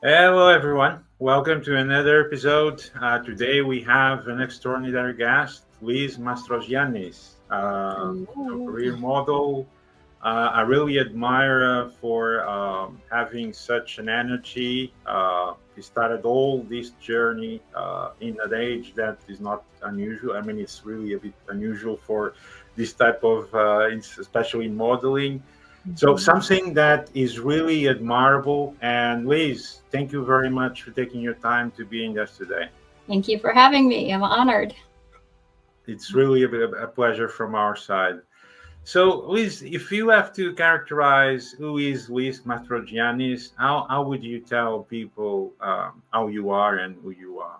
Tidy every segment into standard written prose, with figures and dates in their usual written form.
Hello, everyone. Welcome to another episode. Today we have an extraordinary guest, Liz Mastrogiannis, a Hello. career model. I really admire for having such an energy. He started all this journey in an age that is not unusual. I mean, it's really a bit unusual for this type of, especially in modeling. So Mhm. something that is really admirable. And Liz, thank you very much for taking your time to be in us today. Thank you for having me. I'm honored. It's really a pleasure from our side. So, Liz, if you have to characterize who is Liz Mastrogiannis, how would you tell people how you are and who you are?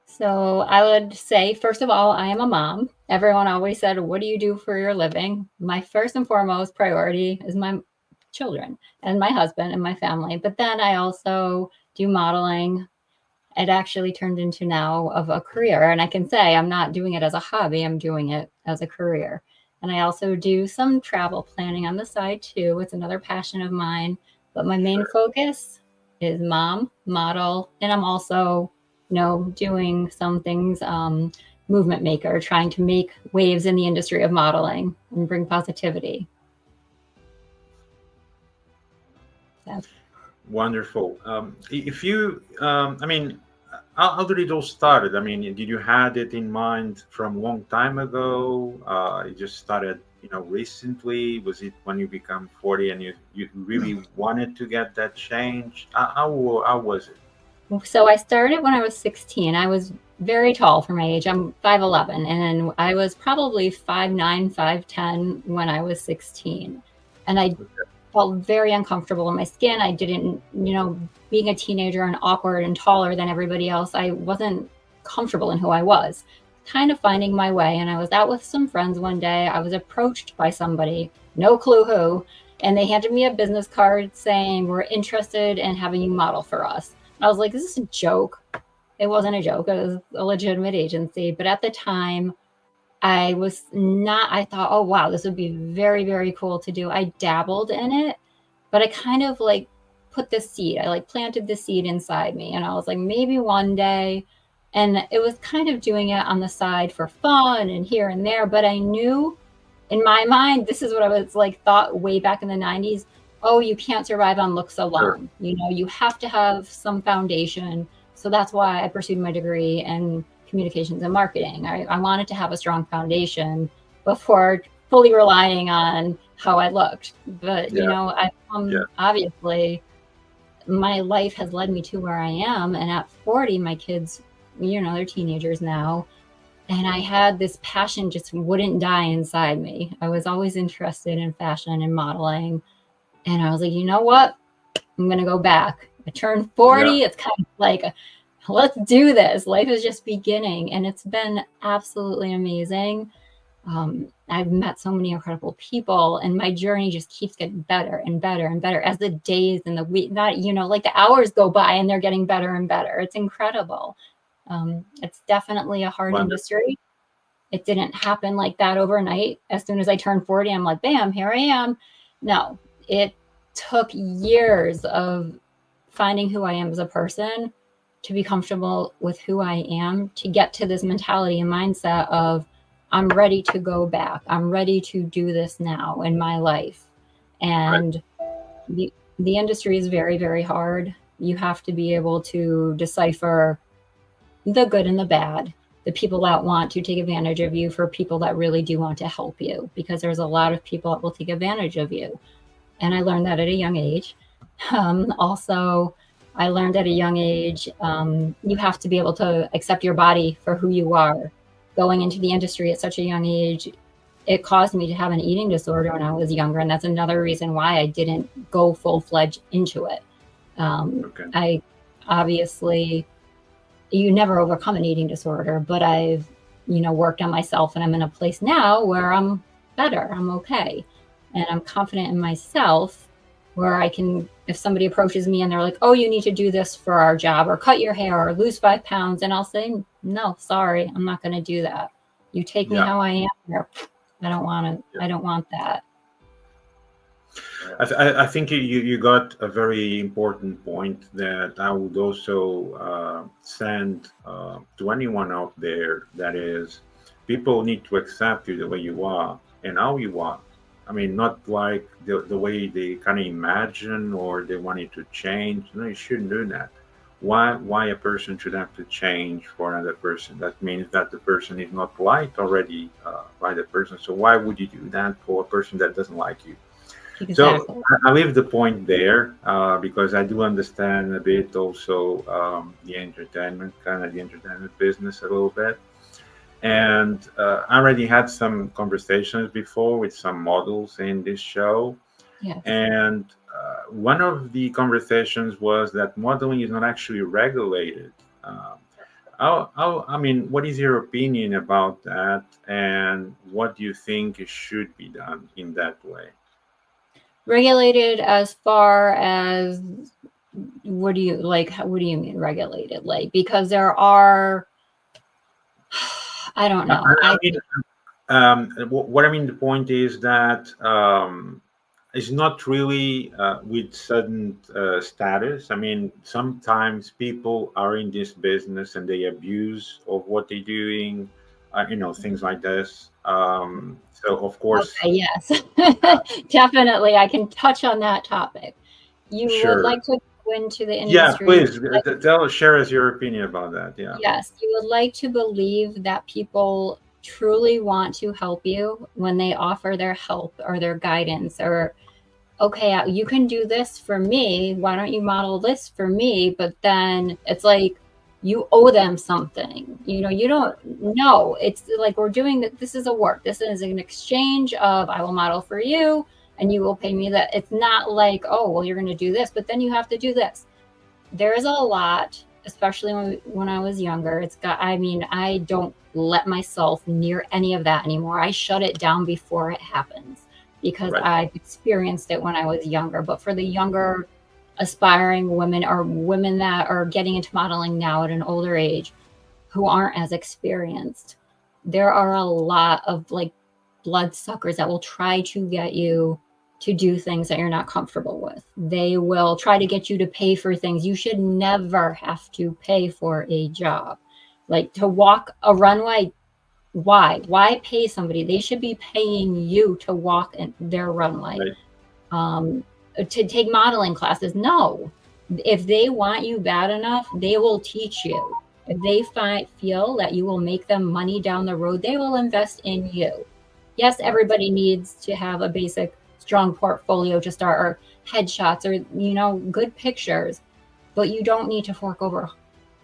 So, I would say, first of all, I am a mom. Everyone always said, "What do you do for your living?" My first and foremost priority is my children and my husband and my family. But then I also do modeling. It actually turned into now of a career. And I can say I'm not doing it as a hobby, I'm doing it as a career. And I also do some travel planning on the side too. It's another passion of mine. But my main Sure. focus is mom, model, and I'm also, doing some things, movement maker, trying to make waves in the industry of modeling and bring positivity. So, Wonderful. If you, I mean, how did it all started? I mean, did you had it in mind from a long time ago? It just started, recently. Was it when you become 40 and you really wanted to get that change? How was it? so I started when I was 16. I was very tall for my age. I'm 5'11", and I was probably 5'9", 5'10" when I was 16. And I felt very uncomfortable in my skin. I didn't, being a teenager and awkward and taller than everybody else, I wasn't comfortable in who I was. Kind of finding my way. And I was out with some friends one day. I was approached by somebody, no clue who, and they handed me a business card saying, "We're interested in having you model for us." I was like, "Is this a joke?" It wasn't a joke. It was a legitimate agency. But at the time, I was not, I thought, oh, wow, this would be very, very cool to do. I dabbled in it, but I kind of like put the seed, I like planted the seed inside me. And I was like, maybe one day. And it was kind of doing it on the side for fun and here and there. But I knew in my mind, this is what I was like thought way back in the 90s. Oh, you can't survive on looks Sure. alone. You have to have some foundation. So that's why I pursued my degree in communications and marketing. I wanted to have a strong foundation before fully relying on how I looked. But, Yeah. I Yeah. obviously my life has led me to where I am. And at 40, my kids, they're teenagers now, and I had this passion just wouldn't die inside me. I was always interested in fashion and modeling. And I was like, you know what? I'm going to go back. I turned Yeah. 40. It's kind of like, let's do this. Life is just beginning. And it's been absolutely amazing. I've met so many incredible people, and my journey just keeps getting better and better and better as the days and the week, not, like the hours go by and they're getting better and better. It's incredible. It's definitely a hard Wonderful. industry. It didn't happen like that overnight. As soon as I turned 40, I'm like, bam, here I am. No, it took years of finding who I am as a person, to be comfortable with who I am, to get to this mentality and mindset of I'm ready to go back. I'm ready to do this now in my life. Right. And the industry is very, very hard. You have to be able to decipher the good and the bad, the people that want to take advantage of you for people that really do want to help you, because there's a lot of people that will take advantage of you. And I learned that at a young age. Also, I learned at a young age, you have to be able to accept your body for who you are. Going into the industry at such a young age, it caused me to have an eating disorder when I was younger. And that's another reason why I didn't go full fledged into it. Okay. I obviously, you never overcome an eating disorder, but I've, worked on myself, and I'm in a place now where I'm better. I'm okay. And I'm confident in myself, where I can, if somebody approaches me and they're like, "Oh, you need to do this for our job, or cut your hair, or lose 5 pounds." And I'll say, "No, sorry, I'm not going to do that. You take me Yeah. how I am, or I don't want to, Yeah. I don't want that." I think you got a very important point that I would also send to anyone out there. That is, people need to accept you the way you are and how you are. I mean, not like the way they kind of imagine or they want you to change. No, you shouldn't do that. Why a person should have to change for another person? That means that the person is not liked already by the person. So why would you do that for a person that doesn't like you? So Exactly. I leave the point there because I do understand a bit also the entertainment, kind of the entertainment business a little bit. And I already had some conversations before with some models in this show. Yes. And one of the conversations was that modeling is not actually regulated. Um, I mean, what is your opinion about that? And what do you think it should be done in that way? Regulated as far as what do you like? What do you mean regulated? Like, because there are, I don't know. I mean, what I mean, the point is that it's not really with sudden status. I mean, sometimes people are in this business and they abuse of what they're doing, things like this. So, of course, Okay, yes, definitely. I can touch on that topic. You would sure. like to go into the Yeah, industry. please share us your opinion about that. Yeah. Yes, you would like to believe that people truly want to help you when they offer their help or their guidance or, okay, you can do this for me. Why don't you model this for me? But then it's like you owe them something. You don't know. It's like we're doing that. This is a work. This is an exchange of I will model for you and you will pay me that. It's not like, oh, well, you're going to do this, but then you have to do this. There's a lot, especially when I was younger. I mean, I don't let myself near any of that anymore. I shut it down before it happens because Right. I've experienced it when I was younger. But for the younger aspiring women or women that are getting into modeling now at an older age who aren't as experienced, there are a lot of like bloodsuckers that will try to get you to do things that you're not comfortable with. They will try to get you to pay for things. You should never have to pay for a job. Like to walk a runway, why? Why pay somebody? They should be paying you to walk in their runway. Right. To take modeling classes, no. If they want you bad enough, they will teach you. If they feel that you will make them money down the road, they will invest in you. Yes, everybody needs to have a basic strong portfolio to start, or headshots, or good pictures, but you don't need to fork over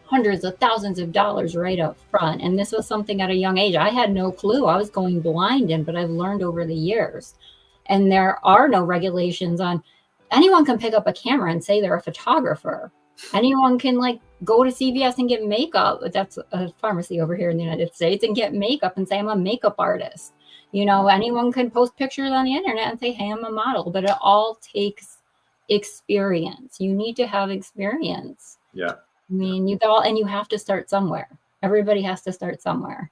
hundreds of thousands of dollars right up front. And this was something at a young age. I had no clue. I was going blind in, but I've learned over the years. And there are no regulations on anyone can pick up a camera and say they're a photographer. Anyone can like go to CVS and get makeup. That's a pharmacy over here in the United States, and get makeup and say I'm a makeup artist. Anyone can post pictures on the internet and say, hey, I'm a model, but it all takes experience. You need to have experience. Yeah. I mean, you have to start somewhere. Everybody has to start somewhere.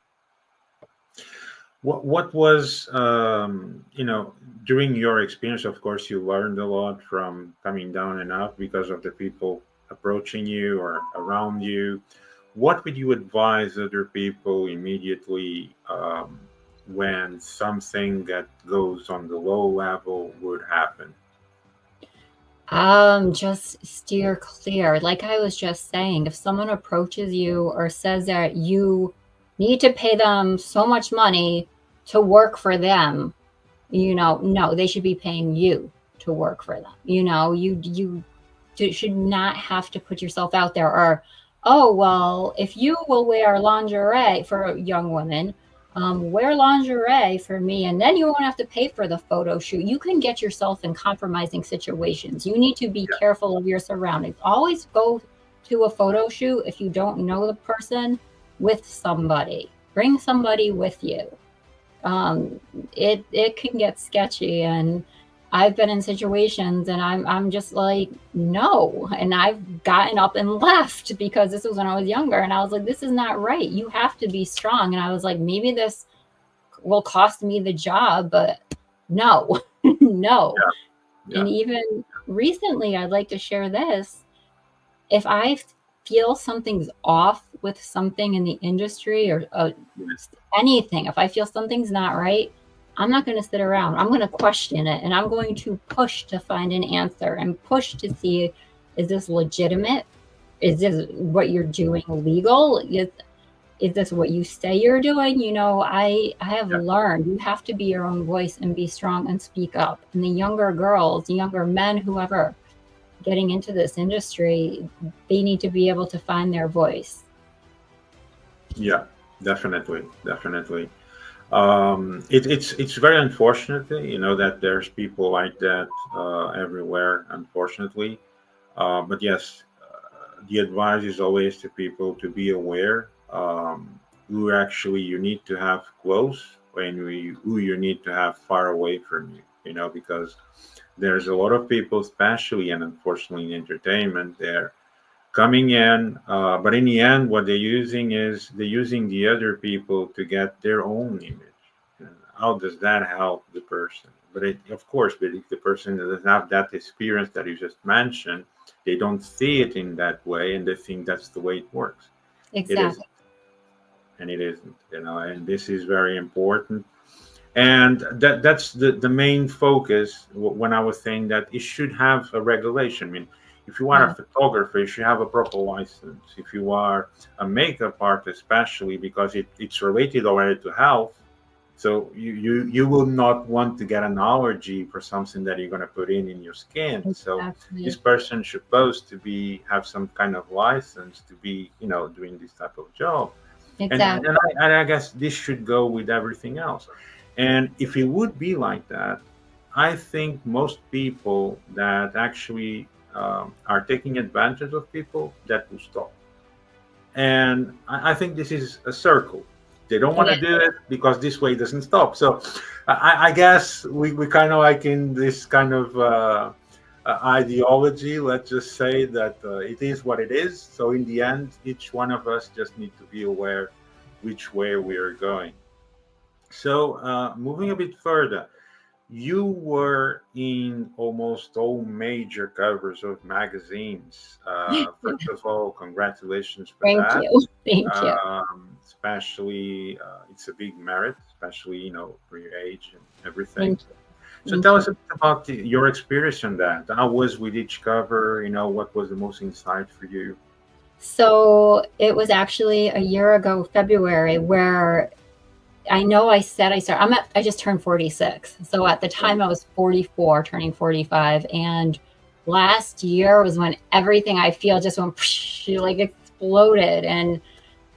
What was during your experience? Of course, you learned a lot from coming down and up because of the people approaching you or around you. What would you advise other people immediately when something that goes on the low level would happen? Just steer clear. Like I was just saying, if someone approaches you or says that you need to pay them so much money to work for them, no, they should be paying you to work for them. You should not have to put yourself out there, or, oh, well, if you will wear lingerie for young women, wear lingerie for me, and then you won't have to pay for the photo shoot. You can get yourself in compromising situations. You need to be careful of your surroundings. Always go to a photo shoot if you don't know the person with somebody. Bring somebody with you. It can get sketchy, and I've been in situations and I'm just like, no. And I've gotten up and left because this was when I was younger. And I was like, this is not right. You have to be strong. And I was like, maybe this will cost me the job, but no, no. And Yeah. even recently, I'd like to share this. If I feel something's off with something in the industry or anything, if I feel something's not right, I'm not going to sit around. I'm going to question it, and I'm going to push to find an answer and push to see, is this legitimate? Is this what you're doing legal? Is this what you say you're doing? I have Yeah. learned you have to be your own voice and be strong and speak up. And the younger girls, the younger men, whoever getting into this industry, they need to be able to find their voice. Yeah. Definitely. Definitely. It's very unfortunate, that there's people like that everywhere, unfortunately. But yes, the advice is always to people to be aware who actually you need to have close and who you need to have far away from you. Because there's a lot of people, especially and unfortunately in entertainment, they're coming in, but in the end, what they're using the other people to get their own image. And how does that help the person? But of course, but if the person doesn't have that experience that you just mentioned, they don't see it in that way, and they think that's the way it works. It isn't, Exactly. and it isn't. And this is very important. And that's the main focus when I was saying that it should have a regulation. I mean, if you are a Yeah, photographer, you should have a proper license. If you are a makeup artist, especially because it's related already to health, so you will not want to get an allergy for something that you're going to put in your skin. So this exactly. person is supposed to be have some kind of license to be doing this type of job. And, Exactly. and, I, and I guess this should go with everything else. And if it would be like that, I think most people that actually are taking advantage of people, that will stop. And I think this is a circle. They don't It want to do it because this way it doesn't stop. So I guess we kind of like in this kind of ideology, let's just say that it is what it is. So in the end, each one of us just need to be aware which way we are going. So moving a bit further, you were in almost all major covers of magazines. is. First of all, congratulations for Thank that. you. Thank you. Especially, it's a big merit, especially for your age and everything. Thank you. So Thank tell you. us a bit about your experience on that. How was with each cover? What was the most insight for you? So it was actually a year ago, February, where I know I said I just turned 46. So at the time I was 44, turning 45. And last year was when everything I feel just went like exploded, and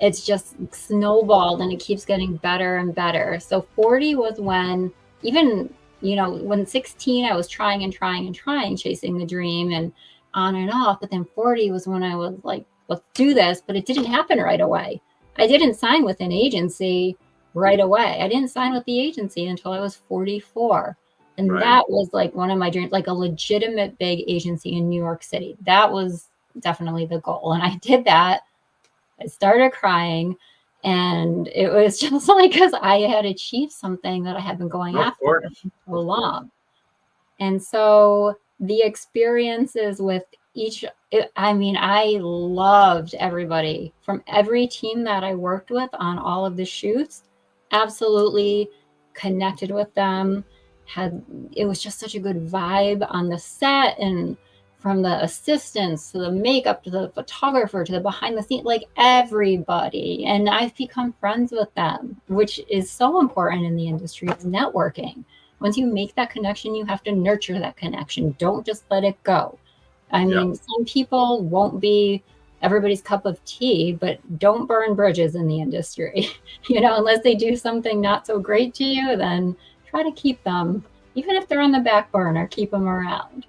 it's just snowballed, and it keeps getting better and better. So 40 was when, even, when 16, I was trying and trying and trying, chasing the dream and on and off. But then 40 was when I was like, let's do this. But it didn't happen right away. I didn't sign with an agency right away. I didn't sign with the agency until I was 44. And Right. that was like one of my dreams, like a legitimate big agency in New York City. That was definitely the goal. And I did that. I started crying, and it was just like, because I had achieved something that I had been going Of after course. for so Of course. long. And so the experiences with I mean, I loved everybody from every team that I worked with on all of the shoots. Absolutely connected with them. It was just such a good vibe on the set, and from the assistants to the makeup to the photographer to the behind the scenes, like everybody. And I've become friends with them, which is so important in the industry, is networking. Once you make that connection, you have to nurture that connection. Don't just let it go. I Yeah. mean, some people won't be everybody's cup of tea, but don't burn bridges in the industry. Unless they do something not so great to you, then try to keep them, even if they're on the back burner, keep them around.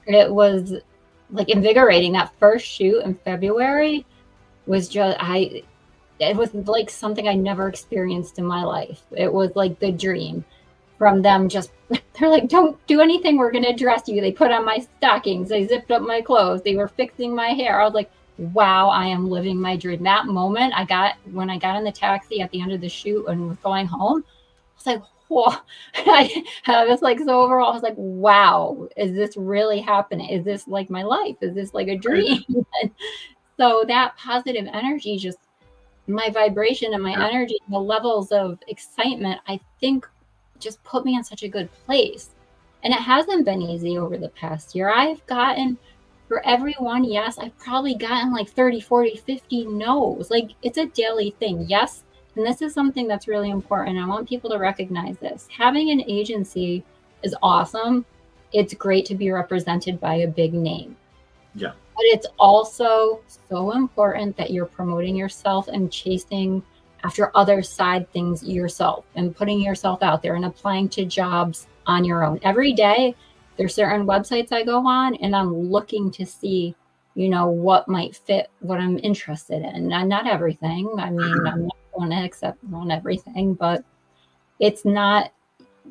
It was like invigorating. That first shoot in February was just, it was like something I never experienced in my life. It was like the dream from them. Just, they're like, don't do anything, we're going to dress you. They put on my stockings, they zipped up my clothes, they were fixing my hair. I was like, wow, I am living my dream. That moment when I got in the taxi at the end of the shoot and was going home, I was like, whoa. I was like, so overall, I was like, wow, is this really happening? Is this like my life? Is this like a dream? So that positive energy, just my vibration and my Yeah. energy, the levels of excitement, I think just put me in such a good place. And it hasn't been easy over the past year. I've gotten, for every one yes, I've probably gotten like 30, 40, 50 no's. Like, it's a daily thing. Yes. And this is something that's really important. I want people to recognize this. Having an agency is awesome. It's great to be represented by a big name. Yeah. But it's also so important that you're promoting yourself and chasing after other side things yourself and putting yourself out there and applying to jobs on your own. Every day, there's certain websites I go on and I'm looking to see, what might fit what I'm interested in. And not everything. I mean, I'm not going to accept on everything, but it's not,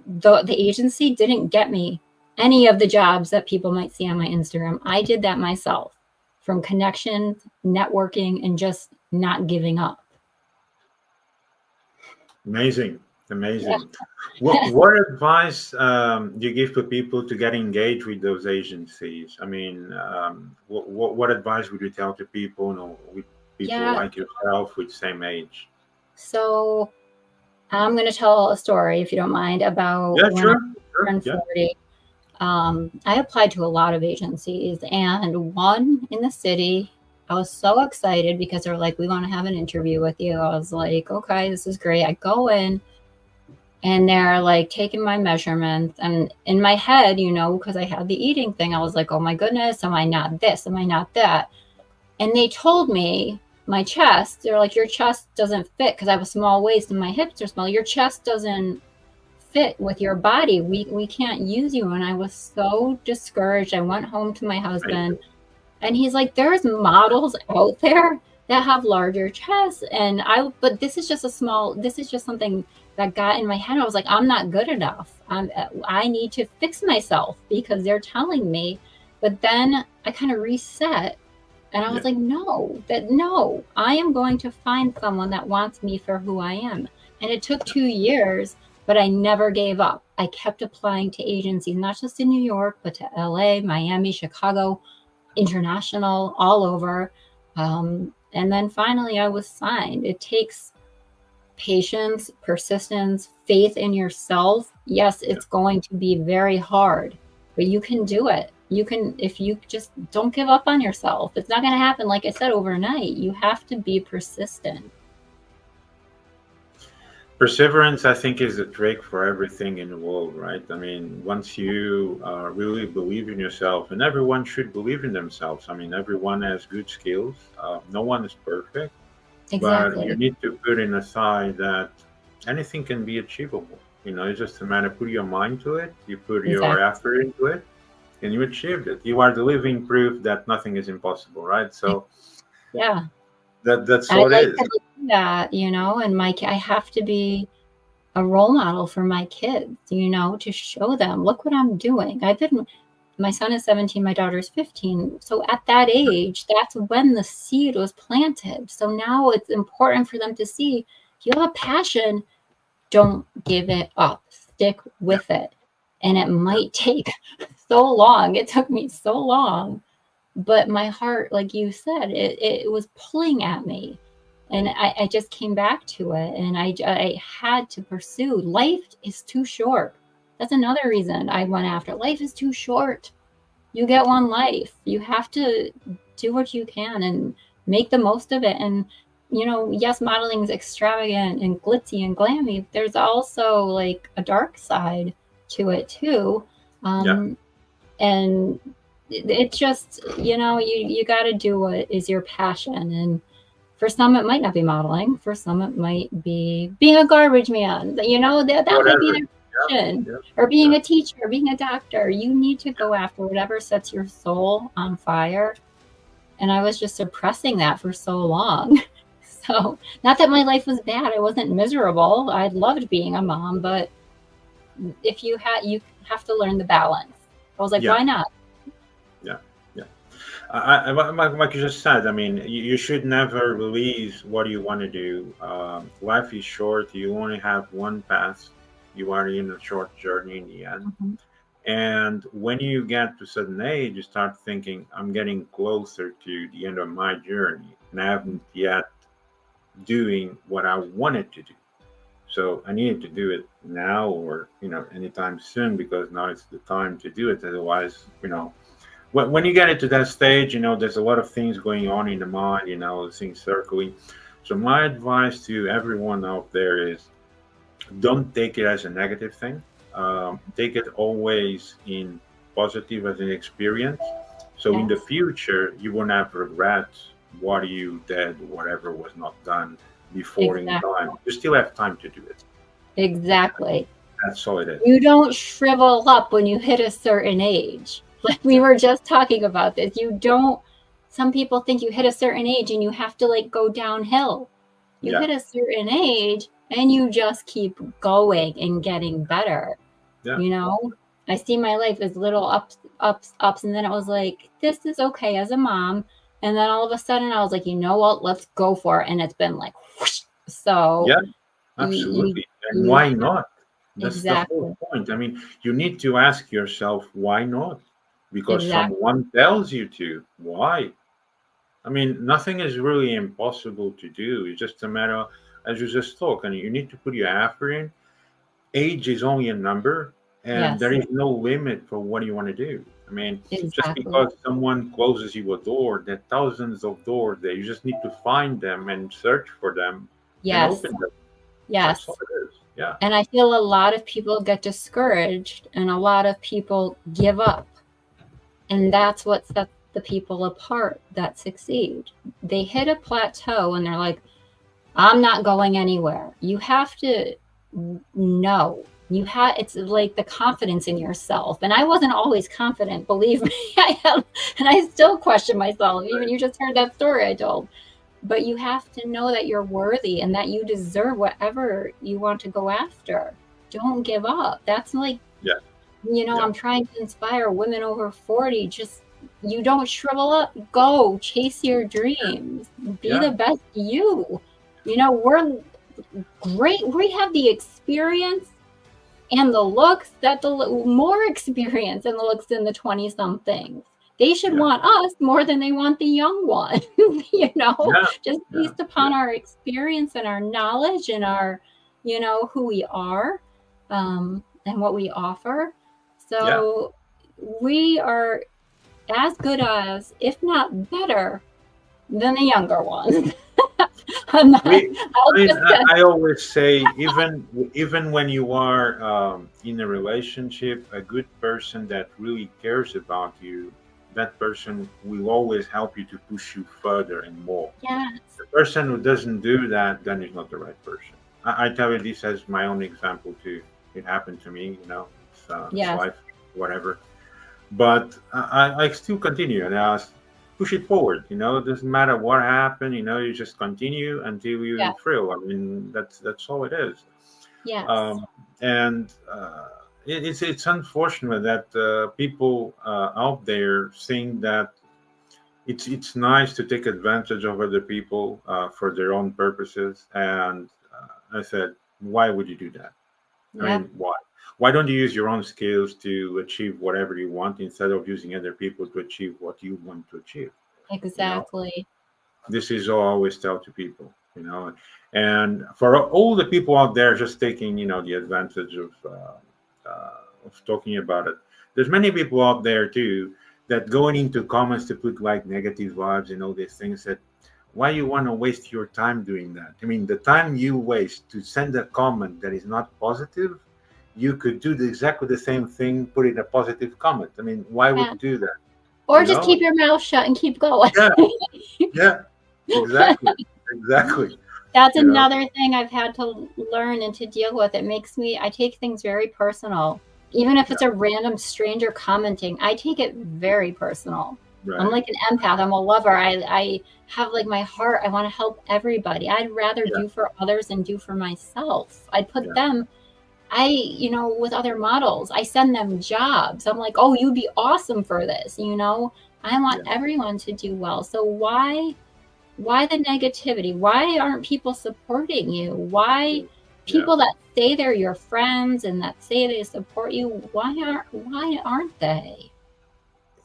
the agency didn't get me any of the jobs that people might see on my Instagram. I did that myself, from connections, networking, and just not giving up. Amazing. Yeah. What advice do you give to people to get engaged with those agencies? I mean, what advice would you tell to people, with people Yeah. like yourself with same age? So I'm going to tell a story, if you don't mind, about Yeah, when I sure. turned Yeah. 40. I applied to a lot of agencies, and one in the city, I was so excited because they were like, we want to have an interview with you. I was like, okay, this is great. I go in and they're like taking my measurements, and in my head, because I had the eating thing, I was like, oh my goodness, am I not this? Am I not that? And they told me my chest, they're like, your chest doesn't fit, because I have a small waist and my hips are small. Your chest doesn't fit with your body. We can't use you. And I was so discouraged. I went home to my husband and he's like, there's models out there that have larger chests. But this is just something that got in my head. I was like, I'm not good enough. I need to fix myself because they're telling me. But then I kind of reset and I was like, no, I am going to find someone that wants me for who I am. And it took 2 years, but I never gave up. I kept applying to agencies, not just in New York, but to LA, Miami, Chicago, international, all over. And then finally I was signed. It takes patience, persistence, faith in yourself. Yes, it's going to be very hard, but you can do it. You can, if you just don't give up on yourself. It's not going to happen, like I said, overnight. You have to be persistent. Perseverance, I think, is a trick for everything in the world, right? I mean, once you really believe in yourself, and everyone should believe in themselves. I mean, everyone has good skills. No one is perfect, but you Exactly. need to put in aside that anything can be achievable. It's just a matter, put your mind to it, you put your Exactly. effort into it, and you achieved it. You are the living proof that nothing is impossible, right? So Yeah. that's I all it like is. to do that, and I have to be a role model for my kids, to show them, look what I'm doing. My son is 17, my daughter's 15. So at that age, that's when the seed was planted. So now it's important for them to see, if you have a passion, don't give it up. Stick Yeah, with it. And it yeah, might take so long. It took me so long, but my heart, like you said, it was pulling at me. And I just came back to it, and I had to pursue. Life is too short. That's another reason I went after. Life is too short. You get one life. You have to do what you can and make the most of it. And, yes, modeling is extravagant and glitzy and glammy. There's also like a dark side to it too. yeah. And it's just, you got to do what is your passion. And for some it might not be modeling, for some it might be being a garbage man, that might be Whatever. their Yeah, passion, yeah, or being yeah. a teacher, being a doctor. You need to go after whatever sets your soul on fire. And I was just suppressing that for so long. So, not that my life was bad, I wasn't miserable, I loved being a mom, but you have to learn the balance. I was like, Yeah, why not? yeah, yeah. Like you just said, I mean, you should never release what you want to do. Life is short. You only have one path. You are in a short journey in the end. Mhm. And when you get to a certain age, you start thinking, I'm getting closer to the end of my journey, and I haven't yet doing what I wanted to do. So I needed to do it now, or anytime soon, because now it's the time to do it. Otherwise, when you get into that stage, there's a lot of things going on in the mind, things circling. So my advice to everyone out there is, don't take it as a negative thing. Take it always in positive as an experience. So in the Yes, future, you won't have regrets what you did, whatever was not done before in exactly. time. You still have time to do it. Exactly. That's all it is. You don't shrivel up when you hit a certain age. Like we Yeah. were just talking about this. You don't, some people think you hit a certain age and you have to like go downhill. You Yeah. hit a certain age and you just keep going and getting better. Yeah. You know, I see my life as little ups, ups, ups. And then it was like, this is okay as a mom. And then all of a sudden I was like, you know what, let's go for it. And it's been like, whoosh. So Yeah. you, Absolutely. And you why not? That's the whole exactly, point. I mean, you need to ask yourself, why not? Because exactly. someone tells you to. Why? I mean, nothing is really impossible to do. It's just a matter, as you just talk, and you need to put your effort in. Age is only a number, and there Yes, is no limit for what you want to do. I mean, just exactly. because someone closes you a door, there are thousands of doors there. You just need to find them and search for them and Yes, open them. That's all yes. it is. Yeah. And I feel a lot of people get discouraged and a lot of people give up. And that's what sets the people apart that succeed. They hit a plateau and they're like, I'm not going anywhere. You have to know. It's like the confidence in yourself. And I wasn't always confident, believe me. I am, and I still question myself. Even you just heard that story I told. But you have to know that you're worthy and that you deserve whatever you want to go after. Don't give up. That's like, Yeah. Yeah. I'm trying to inspire women over 40. Just, you don't shrivel up. Go chase your dreams. Be Yeah. the best you. We're great. We have the experience and the looks that the more experience and the looks than the 20 somethings. They should Yeah. want us more than they want the young ones, Yeah. just Yeah. based upon our experience and our knowledge and our, who we are, and what we offer. Yeah. So we are as good as, if not better, than the younger ones. I'm not, We, I'll I mean, just say, I always say, even when you are in a relationship, a good person that really cares about you, that person will always help you to push you further and more. yes, The person who doesn't do that, then is not the right person. I tell you this as my own example too. It happened to me, it's yes, life, whatever. But I still continue, and I push it forward. It doesn't matter what happened. You just continue until you yes, thrill. I mean, that's all it is. yes. Um, and it's unfortunate that people out there think that it's nice to take advantage of other people for their own purposes. And I said, why would you do that? I Yep, mean, why? Why don't you use your own skills to achieve whatever you want instead of using other people to achieve what you want to achieve? You know, exactly. this is all I always tell to people. And for all the people out there just taking, the advantage of talking about it, there's many people out there too that going into comments to put like negative vibes and all these things that why you want to waste your time doing that? I mean, the time you waste to send a comment that is not positive, you could do exactly the same thing, put in a positive comment. I mean, why would Yeah. you do that? Or You just know? keep your mouth shut and keep going. Yeah, yeah, exactly, exactly. That's You know? another thing I've had to learn and to deal with. I take things very personal. Even if Yeah, it's a random stranger commenting, I take it very personal. I'm right. like an empath. I'm a lover. I have like my heart. I want to help everybody. I'd rather Yeah, do for others than do for myself. I put yeah, them, with other models, I send them jobs. I'm like, oh, you'd be awesome for this. I want yeah, everyone to do well. So why the negativity? Why aren't people supporting you? yeah, Why Yeah. People that say they're your friends and that say they support you, why aren't they?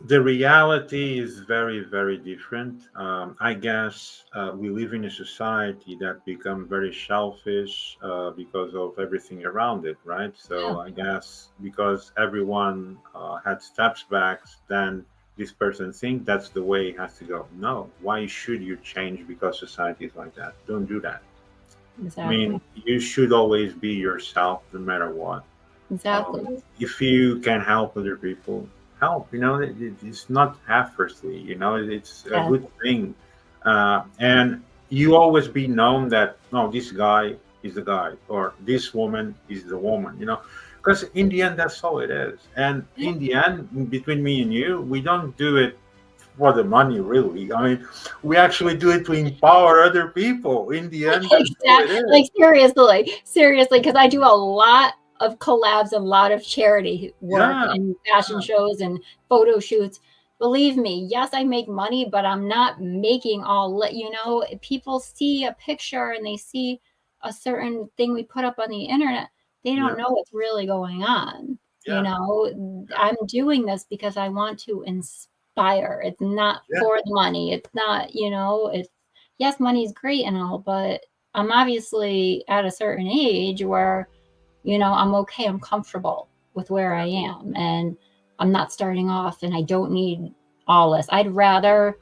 The reality is very, very different. I guess we live in a society that become very selfish because of everything around it, right? Yeah, So I guess because everyone had steps back, then this person think that's the way it has to go. No, why should you change because society is like that? Don't do that. I exactly. mean, you should always be yourself no matter what. Exactly. If you can help other people, help. It's not half-heartedly. It's a Yeah, good thing, and you always be known that no, this guy is the guy, or this woman is the woman. Because in the end, that's all it is. And in the end, between me and you, we don't do it for the money, really. I mean, we actually do it to empower other people. In the end, that's all it exactly. is. Like seriously, because I do a lot of collabs, a lot of charity work Yeah, and fashion shows and photo shoots. Believe me, yes, I make money, but I'm not making people see a picture and they see a certain thing we put up on the internet. They don't yeah, know what's really going on. yeah, yeah, I'm doing this because I want to inspire. It's not yeah, for the money. It's not, it's yes, money's great and all, but I'm obviously at a certain age where, I'm okay, I'm comfortable with where I am, and I'm not starting off and I don't need all this. I'd rather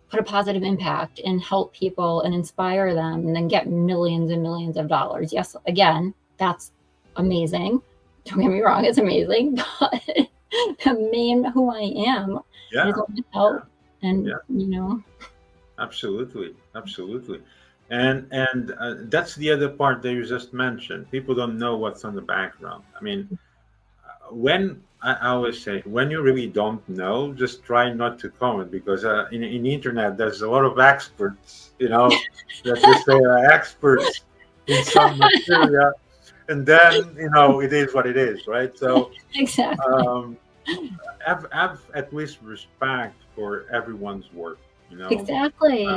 put a positive impact and help people and inspire them and then get millions and millions of dollars. Yes, again, that's amazing. Don't get me wrong, it's amazing, but the main who I am is yeah, I want to help and yeah. you Absolutely, absolutely. And that's the other part that you just mentioned. People don't know what's on the background. I mean, when I always say, when you really don't know, just try not to comment because in the internet there's a lot of experts, that just say are experts in some material, and then it is what it is, right? So exactly. um, have at least respect for everyone's work. You know, Exactly.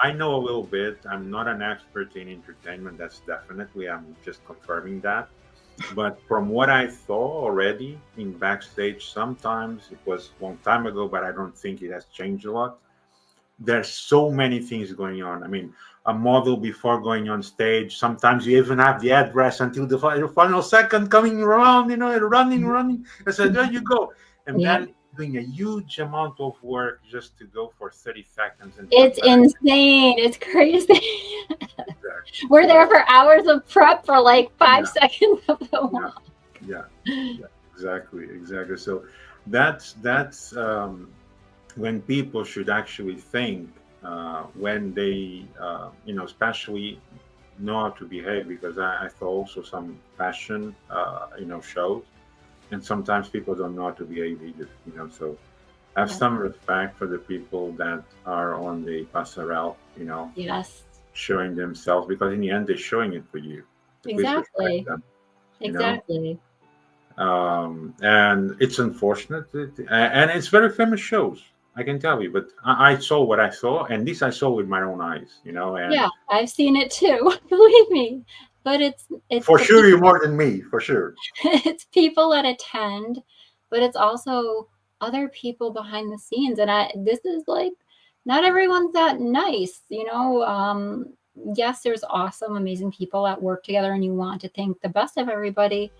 I know a little bit. I'm not an expert in entertainment. That's definitely, I'm just confirming that. But from what I saw already in backstage, sometimes it was a long time ago, but I don't think it has changed a lot. There's so many things going on. I mean, a model before going on stage, sometimes you even have the address until the final second coming around, running. I said, there you go. And Yeah. then doing a huge amount of work just to go for 30 seconds and come It's back. insane. It's crazy. Exactly. We're there for hours of prep for like five Yeah, seconds of the yeah, walk. yeah, yeah. Exactly, exactly. So that's when people should actually think when they, especially know how to behave, because I saw also some fashion, shows, and sometimes people don't know how to behave either. So have Yeah. some respect for the people that are on the passerelle, Yes. showing themselves, because in the end they're showing it for you. Please respect Exactly. them, you know. Exactly. And it's unfortunate, and it's very famous shows. I can tell you, but I saw what I saw, and this I saw with my own eyes. And Yeah, I've seen it too. Believe me. But it's for the sure, people you're more than me, for sure. it's people that attend, but it's also other people behind the scenes. And this is like, not everyone's that nice. Yes, there's awesome, amazing people that work together and you want to think the best of everybody,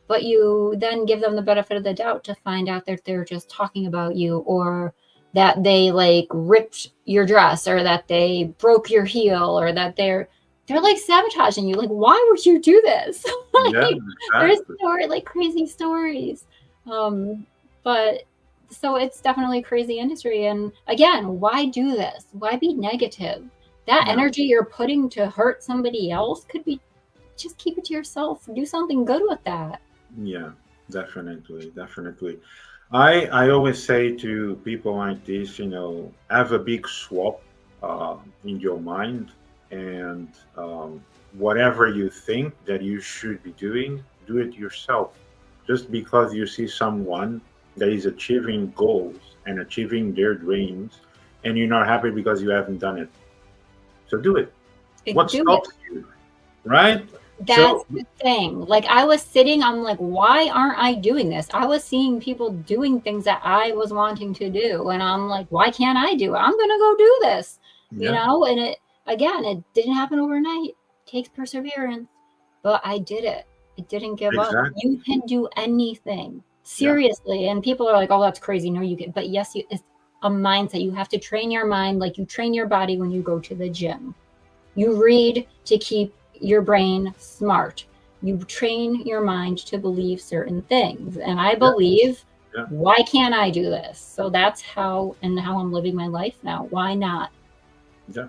but you then give them the benefit of the doubt to find out that they're just talking about you, or that they like ripped your dress, or that they broke your heel, or that they're like sabotaging you. Like, why would you do this? Yeah, Like, there's exactly. like crazy stories. But so it's definitely a crazy industry. And again, why do this? Why be negative? That Yeah, energy you're putting to hurt somebody else could be, just keep it to yourself. Do something good with that. yeah, definitely, definitely. I always say to people like this, have a big swap in your mind, and whatever you think that you should be doing, do it yourself. Just because you see someone that is achieving goals and achieving their dreams, and you're not happy because you haven't done it, so do it. What Do it. stops you, right? That's So the thing. Like I was sitting, I'm like, why aren't I doing this? I was seeing people doing things that I was wanting to do. And I'm like, why can't I do it? I'm going to go do this, yeah, And it didn't happen overnight. It takes perseverance, but I did it. I didn't give up. exactly. You can do anything, Yeah, seriously. And people are like, oh, that's crazy. No, you can. But yes, it's a mindset. You have to train your mind like you train your body when you go to the gym. You read to keep your brain smart. You train your mind to believe certain things. And I yeah, believe, yeah, why can't I do this? So that's how I'm living my life now. Why not? yeah,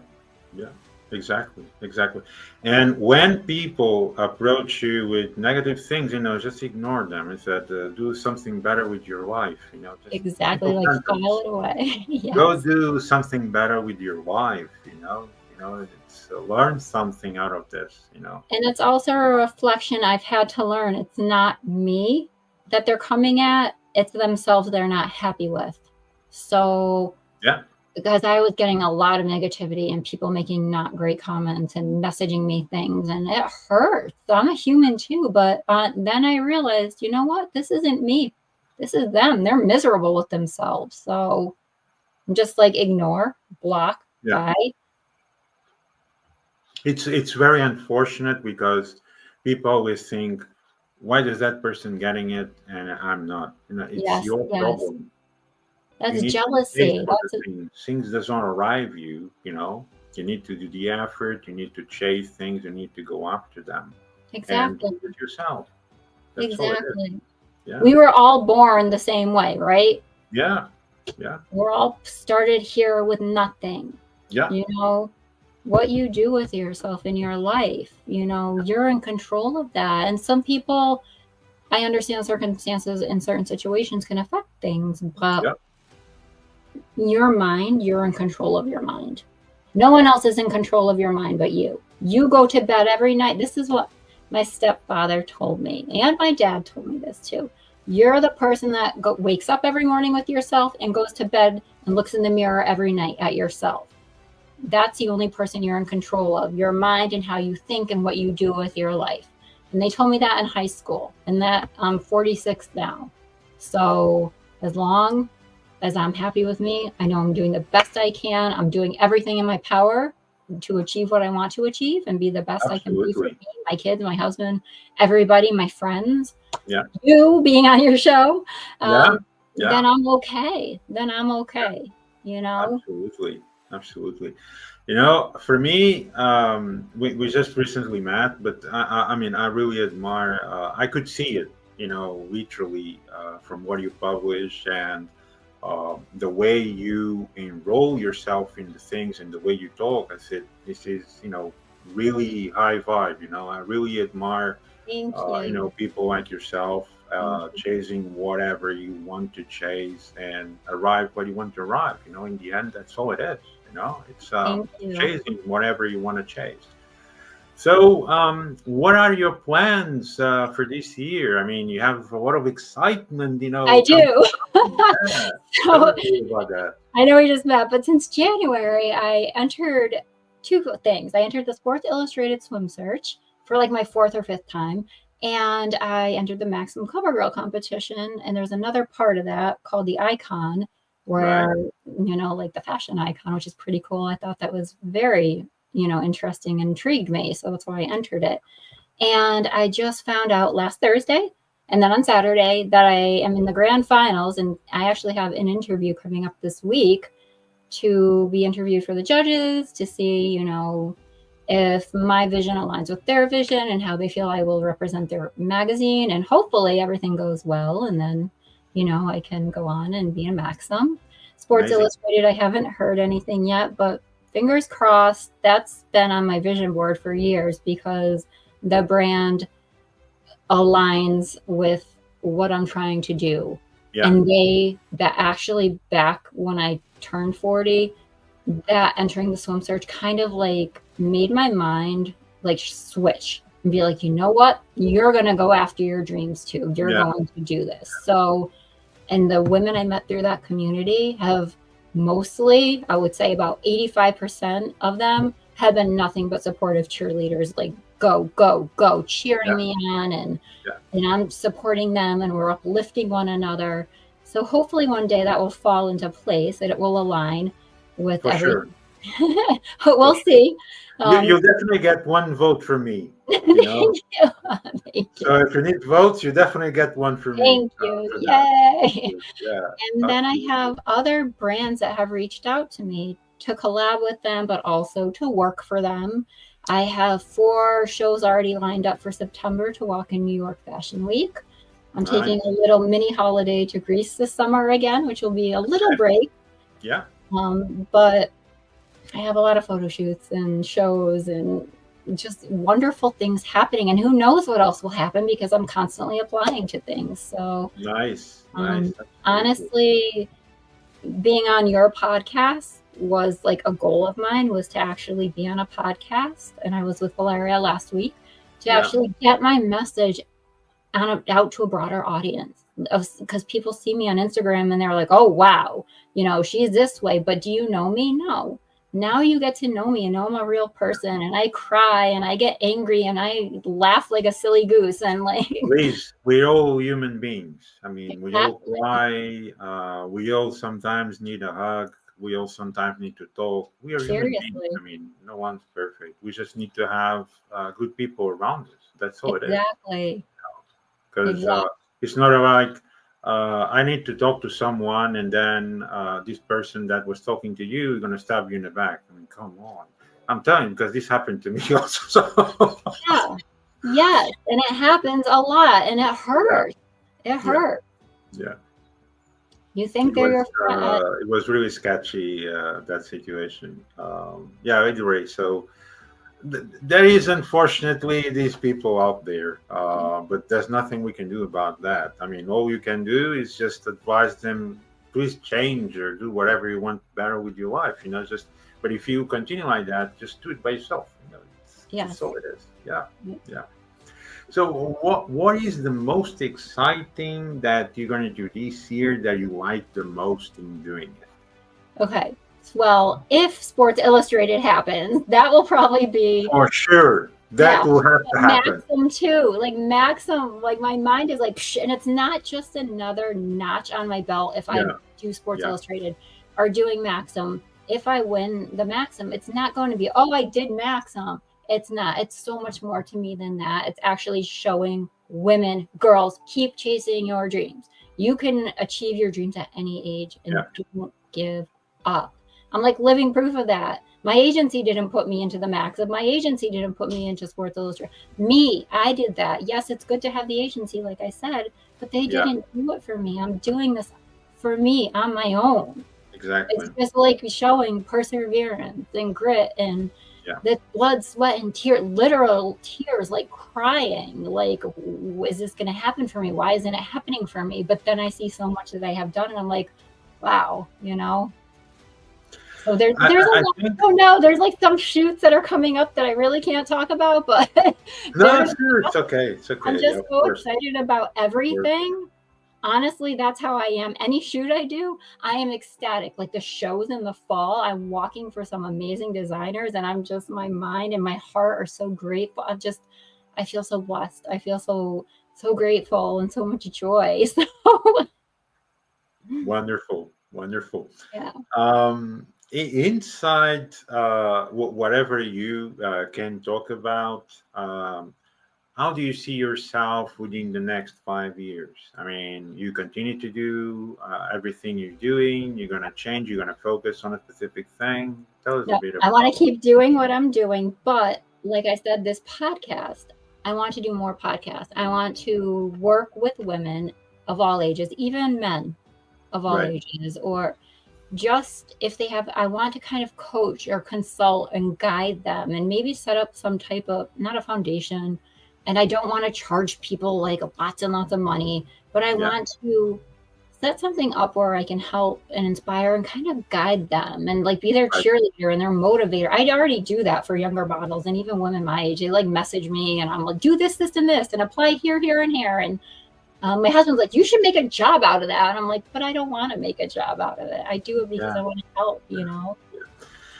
yeah. Exactly, exactly. And when people approach you with negative things, just ignore them. It's that do something better with your life. Just Exactly, simple like file sentence. it away. Go Yes. do something better with your life. It's learn something out of this. And it's also a reflection I've had to learn. It's not me that they're coming at, it's themselves they're not happy with. So Yeah, because I was getting a lot of negativity and people making not great comments and messaging me things, and it hurts. I'm a human too, but then I realized, you know what? This isn't me. This is them. They're miserable with themselves. So just like ignore, block, yeah. bye. It's very unfortunate because people always think, why does that person getting it and I'm not? It's Yes, your yes. problem. You That's need to chase jealousy. for the things. Things doesn't arrive you. You need to do the effort. You need to chase things. You need to go after them and Exactly. do it yourself. That's all it is. Exactly. Yeah, We were all born the same way, right? yeah, yeah, We're all started here with nothing. yeah, You know, what you do with yourself in your life, you're in control of that. And some people, I understand circumstances in certain situations can affect things, but yeah. your mind, you're in control of your mind. No one else is in control of your mind but you. You go to bed every night. This is what my stepfather told me, and my dad told me this too. You're the person that wakes up every morning with yourself and goes to bed and looks in the mirror every night at yourself. That's the only person you're in control of, your mind and how you think and what you do with your life. And they told me that in high school, and that I'm 46 now. So as long as I'm happy with me, I know I'm doing the best I can. I'm doing everything in my power to achieve what I want to achieve and be the best I can be for Absolutely. me, my kids, my husband, everybody, my friends, Yeah, you being on your show. yeah, Then yeah. I'm okay. Then I'm Yeah. okay. You know? Absolutely. Absolutely. For me, we just recently met, but I mean, I really admire, I could see it, literally from what you publish and the way you enroll yourself in the things and the way you talk. I said, this is, really high vibe. I really admire Thank you. people like yourself Thank you. chasing whatever you want to chase and arrive what you want to arrive. In the end, that's all it is. It's Thank you. chasing whatever you want to chase. So, what are your plans for this year? I mean, you have a lot of excitement, I coming do. up. Yeah. Tell So us a little about that. I know we just met, but since January, I entered two things. I entered the Sports Illustrated Swim Search for like my fourth or fifth time, and I entered the Maximum CoverGirl competition. And there's another part of that called the Icon, Right. where like the fashion icon, which is pretty cool. I thought that was very interesting, intrigued me, so that's why I entered it. And I just found out last Thursday and then on Saturday that I am in the grand finals. And I actually have an interview coming up this week to be interviewed for the judges to see, if my vision aligns with their vision and how they feel I will represent their magazine. And hopefully everything goes well. And then, I can go on and be a Maxim. Sports Amazing. Illustrated, I haven't heard anything yet, but fingers crossed. That's been on my vision board for years because the brand aligns with what I'm trying to do. Yeah. And that actually back when I turned 40, that entering the swim search kind of like made my mind like switch and be like, you know what? You're going to go after your dreams too. You're Yeah. going to do this. So, and the women I met through that community have mostly, I would say about 85% of them have been nothing but supportive cheerleaders, like go, go, go, cheering Yeah. me on, and Yeah. I'm supporting them, and we're uplifting one another. So hopefully one day that will fall into place, that it will align with For sure. everything. For We'll sure. see. You'll definitely get one vote from me. You know. Thank you. Thank So you. if you need votes, you definitely get one from me Thank you. for that. Yay. Yeah. And then I Absolutely. have other brands that have reached out to me to collab with them, but also to work for them. I have 4 shows already lined up for September to walk in New York Fashion Week. I'm taking a Nice. little mini holiday to Greece this summer again, which will be a little break. Yeah. But I have a lot of photo shoots and shows and just wonderful things happening. And who knows what else will happen, because I'm constantly applying to things. So Nice. Nice. That's very cool. honestly, being on your podcast was like a goal of mine, was to actually be on a podcast. And I was with Valeria last week to Yeah. actually get my message out to a broader audience, because people see me on Instagram and they're like, oh wow, she's this way, but do you know me? No. Now you get to know me and know I'm a real person, and I cry and I get angry and I laugh like a silly goose, and like Please, we're all human beings. I mean, we all exactly, cry. We all sometimes need a hug. We all sometimes need to talk. We are human beings. seriously, I mean, no one's perfect. We just need to have good people around us. That's all it is. exactly, Because exactly. it's not like I need to talk to someone and then this person that was talking to you is going to stab you in the back. I mean, come on. I'm telling you, because this happened to me also. So, Yeah, yes, and it happens a lot, and it yeah, hurts. It yeah, hurts. yeah. You think they're your friend. It was really sketchy that situation. Yeah, anyway, so there is unfortunately these people out there, but there's nothing we can do about that. I mean, all you can do is just advise them, please change or do whatever you want better with your life. Just. But if you continue like that, just do it by yourself. That's Yes. all it is. Yeah, yeah. So, what is the most exciting that you're going to do this year that you like the most in doing it? Okay. Well, if Sports Illustrated happens, that will probably be, For sure, that yeah, will have to happen. Maxim too. Like Maxim, like my mind is like, psh, and it's not just another notch on my belt if I Yeah, do Sports yeah, Illustrated or doing Maxim. If I win the Maxim, it's not going to be, oh, I did Maxim. It's not. It's so much more to me than that. It's actually showing women, girls, keep chasing your dreams. You can achieve your dreams at any age, and yeah, don't give up. I'm like living proof of that. My agency didn't put me into the Maxim. My agency didn't put me into Sports Illustrated. I did that. Yes, it's good to have the agency, like I said, but they yeah. didn't do it for me. I'm doing this for me on my own. It's Exactly. just like showing perseverance and grit and Yeah, the blood, sweat, and tears, literal tears, like crying. Like, is this going to happen for me? Why isn't it happening for me? But then I see so much that I have done, and I'm like, wow. So there's I, a I lot. think Oh no, there's like some shoots that are coming up that I really can't talk about, but no, there's. sure, it's okay, it's I'm okay. just Of so course, excited about of course. everything. Honestly, that's how I am. Any shoot I do, I am ecstatic. Like the shows in the fall, I'm walking for some amazing designers, and I'm just, my mind and my heart are so grateful. I feel so blessed. I feel so grateful and so much joy. So Wonderful, wonderful. yeah. Inside whatever you can talk about, how do you see yourself within the next 5 years? I mean, you continue to do everything you're doing. You're gonna change. You're gonna focus on a specific thing. Tell us a No, bit I want about. to keep doing what I'm doing, but like I said, this podcast, I want to do more podcasts. I want to work with women of all ages, even men of all Right. ages, or just if they have, I want to kind of coach or consult and guide them, and maybe set up some type of, not a foundation, and I don't want to charge people like lots and lots of money, but I Yeah. want to set something up where I can help and inspire and kind of guide them and like be their Right. cheerleader and their motivator. I already do that for younger models, and even women my age. They like message me and I'm like, do this and this, and apply here, and here. And my husband's like, you should make a job out of that. And I'm like, but I don't want to make a job out of it. I do it because Yeah. I want to help.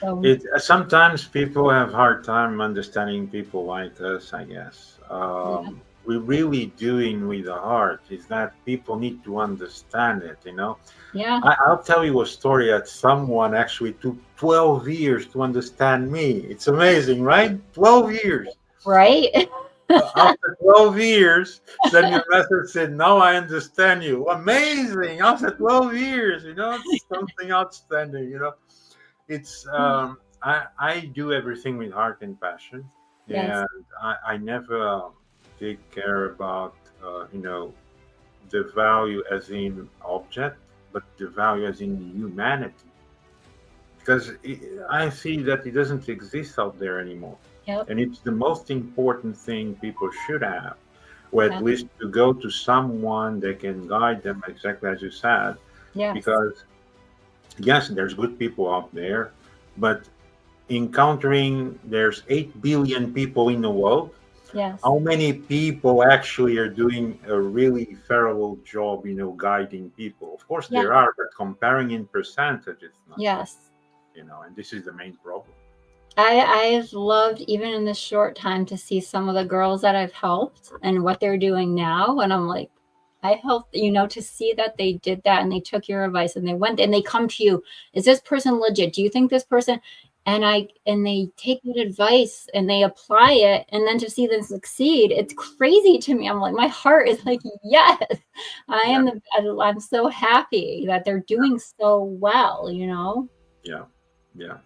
So It sometimes people have hard time understanding people like us, I guess. yeah, We're really doing with the heart is that people need to understand it, you know. yeah, I'll tell you a story that someone actually took 12 years to understand me. It's amazing, right? 12 years. right. After 12 years, send me a message said, now I understand you. Amazing. After 12 years, you know, it's something outstanding, you know. It's I do everything with heart and passion, Yes, and I never take care about you know, the value as in object, but the value as in humanity, because I see that it doesn't exist out there anymore, yep, and it's the most important thing people should have, or at yeah, least to go to someone that can guide them exactly as you said, yes, because yes, there's good people out there, but encountering there's 8 billion people in the world, yes, how many people actually are doing a really thorough job, you know, guiding people? Of course yeah, there are, but comparing in percentage it's not so, yes. you know, and this is the main problem. I've loved, even in this short time, to see some of the girls that I've helped and what they're doing now. And I'm like, I helped, to see that they did that and they took your advice and they went and they come to you. Is this person legit? Do you think this person? And they take that advice and they apply it, and then to see them succeed, it's crazy to me. I'm like, my heart is like, yes, Yeah, I'm so happy that they're doing so well. yeah, yeah.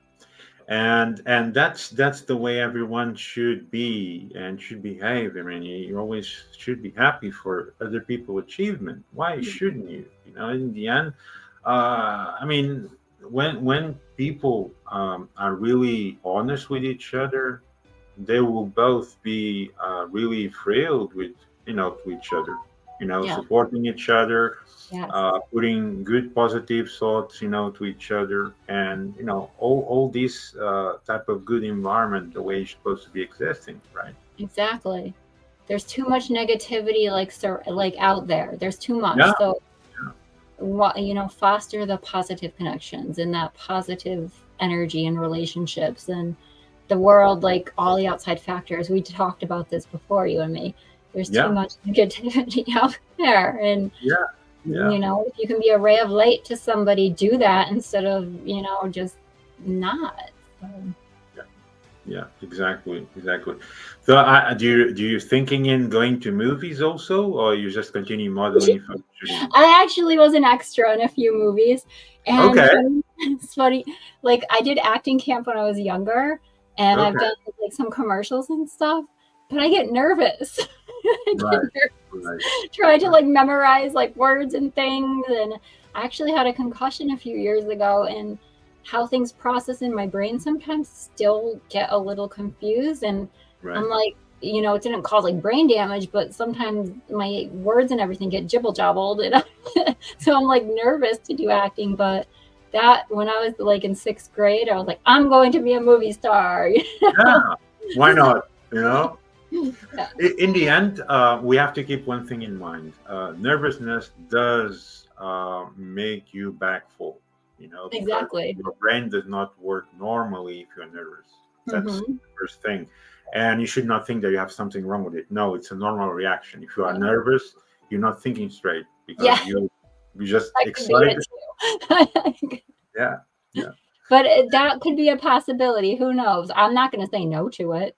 And that's the way everyone should be and should behave. I mean, you always should be happy for other people's achievement. Why shouldn't you? You know, in the end, I mean, when people are really honest with each other, they will both be really thrilled with, you know, to each other, you know, Yeah. supporting each other, Yes. putting good positive thoughts, you know, to each other, and you know, all this type of good environment the way it's supposed to be existing, right? Exactly. There's too much negativity, like out there. There's too much. Yeah, So, foster the positive connections and that positive energy in relationships and the world, like all the outside factors. We talked about this before, you and me. There's too yeah, much negativity out there. And, yeah, yeah. if you can be a ray of light to somebody, do that instead of, just not. So. Yeah, exactly, exactly. So, do you thinking in going to movies also, or you just continue modeling from shooting? I actually was an extra in a few movies, and Okay, it's funny. Like, I did acting camp when I was younger, and I've okay, done like some commercials and stuff. But I get nervous. I get right, nervous right, trying to right. like memorize like words and things. And I actually had a concussion a few years ago, and how things process in my brain sometimes still get a little confused. And I'm Right. like, it didn't cause like brain damage, but sometimes my words and everything get jibble jobbled. And so I'm like nervous to do acting. But that, when I was like in sixth grade, I was like, I'm going to be a movie star. Yeah, why not? You know, Yeah, in the end, we have to keep one thing in mind. Nervousness does make you back full, you know, because exactly. your brain does not work normally if you're nervous. That's the Hmm. first thing. And you should not think that you have something wrong with it. No, it's a normal reaction. If you are Yeah. nervous, you're not thinking straight because Yeah, you just that could be excited. it too. Yeah, yeah, But that could be a possibility. Who knows? I'm not going to say no to it.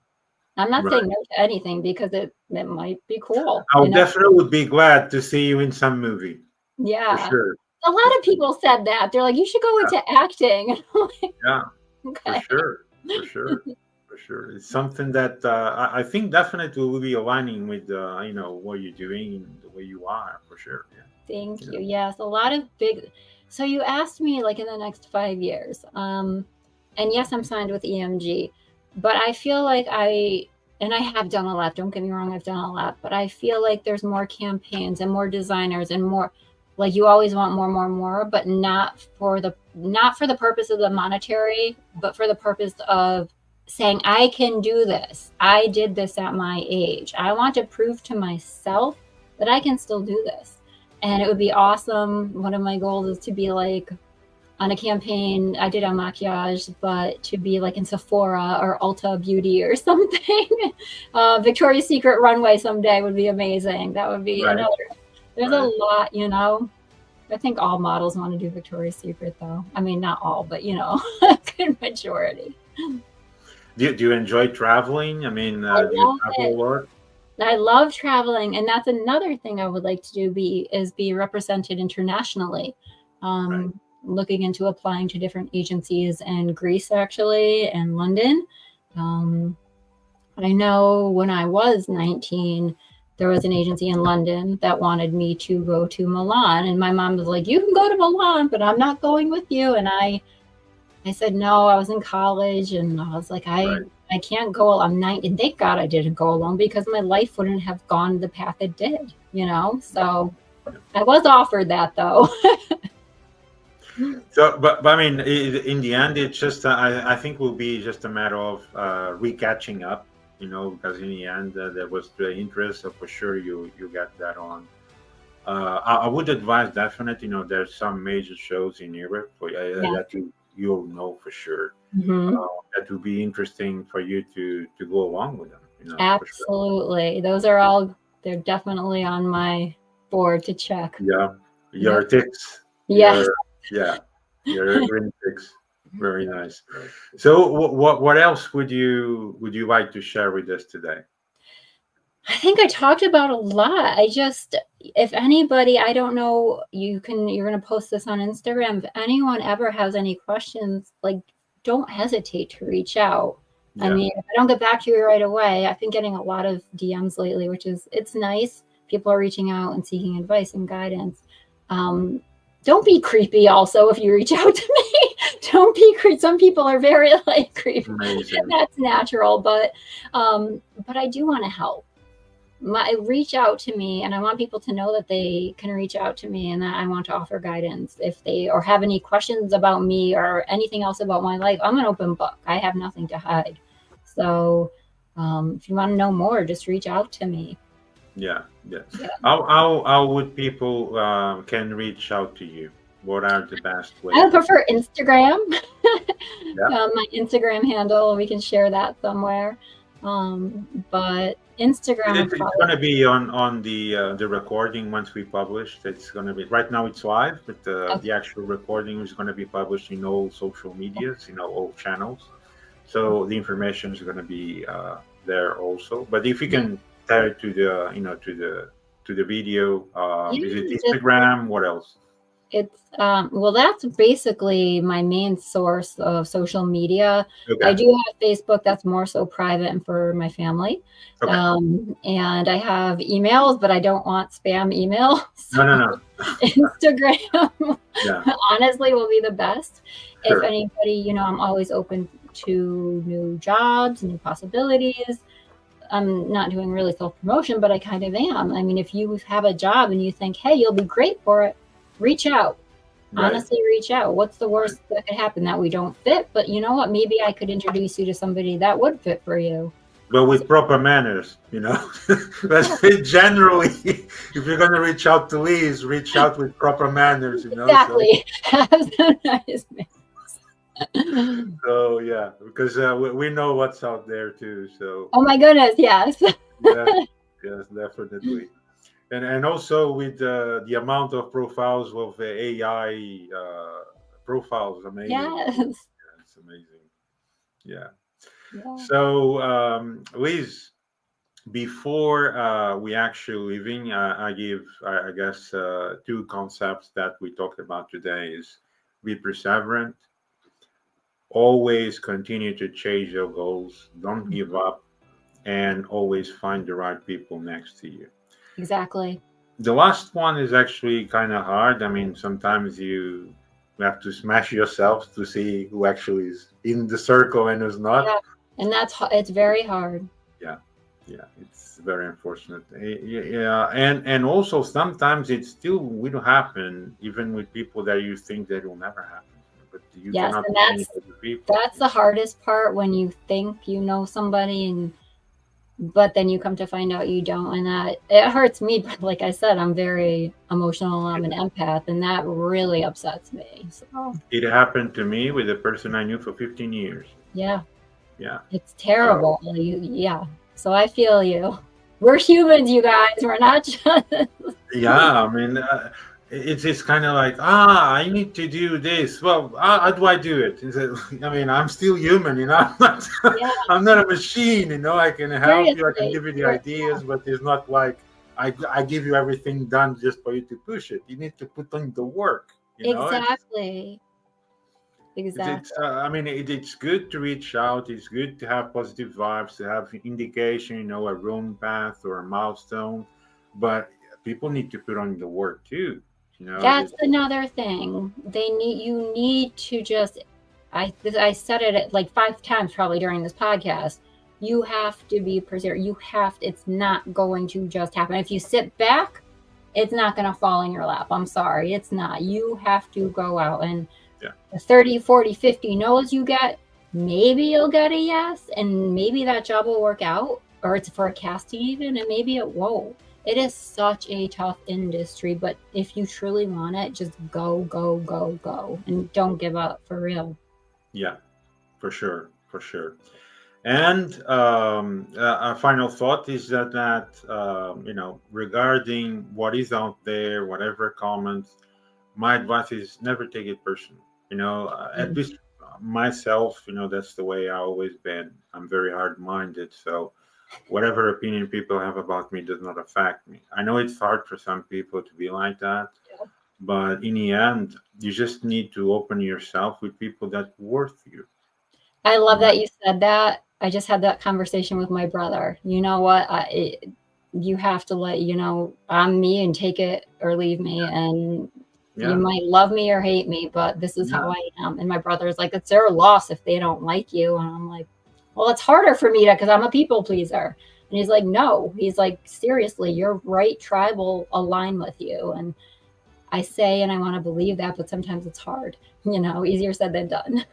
I'm not right. saying no to anything because it might be cool. I would definitely would be glad to see you in some movie for Yeah. sure. A lot of people said that. They're like, you should go into acting. I'm like, Yeah, for okay. sure, for sure, for sure. It's something that I think definitely will be aligning with you know, what you're doing and the way you are for sure. Yeah, Thank you you. know. Yes, a lot of big. So you asked me like in the next 5 years. And yes, I'm signed with EMG, but I feel like and I have done a lot. Don't get me wrong, I've done a lot, but I feel like there's more campaigns and more designers and more. Like, you always want more, more, more, but not for the purpose of the monetary, but for the purpose of saying, I can do this. I did this at my age. I want to prove to myself that I can still do this. And it would be awesome. One of my goals is to be like on a campaign. I did a maquillage, but to be like in Sephora or Ulta Beauty or something. Victoria's Secret runway someday would be amazing. That would be Right. another. There's a Right. lot, you know. I think all models want to do Victoria's Secret, though. I mean, not all, but you know, a good majority. Do you enjoy traveling? I mean, I do you love travel a it. lot? I love traveling, and that's another thing I would like to do. Be represented internationally. Right. Looking into applying to different agencies in Greece, actually, and London. Um, I know when I was 19, there was an agency in London that wanted me to go to Milan, and my mom was like, "You can go to Milan, but I'm not going with you." And I said no. I was in college, and I was like, Right. I can't go. I'm 19, and thank God I didn't go alone because my life wouldn't have gone the path it did, you know. So I was offered that though. So, but I mean, in the end, it's just I think will be just a matter of recatching up, you know, because in the end there was the interest, so for sure you got that on. I would advise definitely, you know, there's some major shows in Europe for Yeah. that you'll know for sure. Mm-hmm. That would be interesting for you to go along with them, you know, for sure. Absolutely. Those are all. They're definitely on my board to check. Yeah, Yep. your ticks, Yes. yeah, your green ticks, very nice. So, what else would you like to share with us today? I think I talked about a lot. If anybody, I don't know, you're going to post this on Instagram. If anyone ever has any questions, like, don't hesitate to reach out. I Yeah, mean, if I don't get back to you right away, I've been getting a lot of DMs lately, it's nice. People are reaching out and seeking advice and guidance. Um, don't be creepy also if you reach out to me. Don't be creepy. Some people are very like creepy. amazing. That's natural, but I do want to help. Reach out to me, and I want people to know that they can reach out to me and that I want to offer guidance if they or have any questions about me or anything else about my life. I'm an open book. I have nothing to hide. So if you want to know more, just reach out to me. Yeah, yeah. Yeah. How would people can reach out to you? What are the best I ways? would prefer Instagram. Yeah, My Instagram handle, we can share that somewhere. But Instagram would it's probably, going to be on the recording once we publish. It's going to be right now. It's live, but okay. the actual recording is going to be published in all social medias, you know, all channels. So the information is going to be there also. But if you Yeah. can tie it to the to the video, is it Yeah, just Instagram? What else? it's well, that's basically my main source of social media. I Okay. do have Facebook, that's more so private and for my family. Okay. And I have emails, but I don't want spam email. No, So no, no. Instagram Yeah, honestly will be the best. If sure. anybody, I'm always open to new jobs, new possibilities. I'm not doing really self promotion, but I kind of am. I mean, if you have a job and you think, hey, you'll be great for it, reach out. Right. Honestly, reach out. What's the Right. worst that could happen? That we don't fit, but you know what? Maybe I could introduce you to somebody that would fit for you. But So, with proper manners, you know. But yeah, generally, if you're gonna reach out to Liz, reach out with proper manners, you know. So, exactly. Have some nice manners. so yeah, because we know what's out there too. So Oh my goodness, yes. yes, yes, definitely. And also with the amount of profiles of AI profiles, amazing. Yes. Yeah, it's amazing. Yeah. Yeah. So Liz, before we actually leaving, I give, I guess, two concepts that we talked about today is be perseverant, always continue to chase your goals, don't give up, and always find the right people next to you. Exactly. The last one is actually kind of hard. I mean, sometimes you have to smash yourself to see who actually is in the circle and who's not. Yeah. And it's very hard. Yeah, yeah, it's very unfortunate. Yeah, and also sometimes it still will happen even with people that you think that will never happen, but you Yes, cannot and change other people. that's the hardest part when you think you know somebody and but then you come to find out you don't, and that it hurts me. But like I said, I'm very emotional. I'm an empath, and that really upsets me. So It happened to me with a person I knew for 15 years. yeah, Yeah. it's So terrible. Yeah. So I feel you. We're humans, you guys. We're not just. yeah, I mean, it's kind of like, I need to do this. Well, how do I do it? I mean, I'm still human, I'm not, Yeah, I'm not a machine, I can help you, I can seriously. give you the ideas, but it's not like I give you everything done just for you to push it. You need to put in the work, Exactly. it's Exactly. I mean, it's good to reach out. It's good to have positive vibes, to have indication, a room path or a milestone, but people need to put on the work too. That's another thing. You need to just I said it like 5 times probably during this podcast. You have to be persistent. It's not going to just happen. If you sit back, it's not going to fall in your lap. I'm sorry. It's not. You have to go out, and Yeah. the 30, 40, 50 no's you get, maybe you'll get a yes, and maybe that job will work out, or it's for a casting even, and maybe it won't. It is such a tough industry, but if you truly want it, just go, go, go, go, and don't give up, for real. Yeah, for sure, for sure. And a final thought is that regarding what is out there, whatever comments, my advice is never take it personal. At least myself, that's the way I always been. I'm very hard-minded, so whatever opinion people have about me does not affect me. I know it's hard for some people to be like that, but in the end, you just need to open yourself with people that worth you. I love Yeah. that you said that. I just had that conversation with my brother. You know what? You have to I'm me and take it or leave me. And you Yeah. might love me or hate me, but this is how Yeah. I am. And my brother's like, it's their loss if they don't like you. And I'm like, well, it's harder for me because I'm a people pleaser. And he's like, no. He's like, seriously, your right tribe will align with you. And I say, and I want to believe that, but sometimes it's hard. Easier said than done.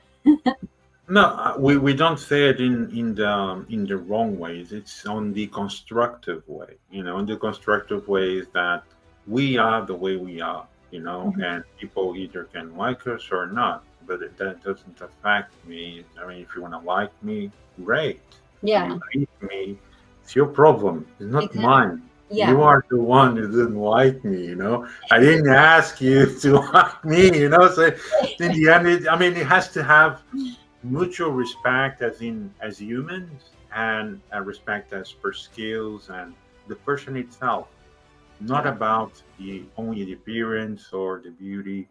No, we don't say it in the wrong ways. It's on the constructive way. In the constructive way is that we are the way we are. And people either can like us or not, but that doesn't affect me. I mean, if you want to like me, great. If Yeah, you hate me, it's your problem. It's not exactly. mine. Yeah, You are the one who didn't like me. I didn't ask you to like me. So in the end, it has to have mutual respect as humans, and respect as per skills and the person itself, not yeah, about only the appearance or the beauty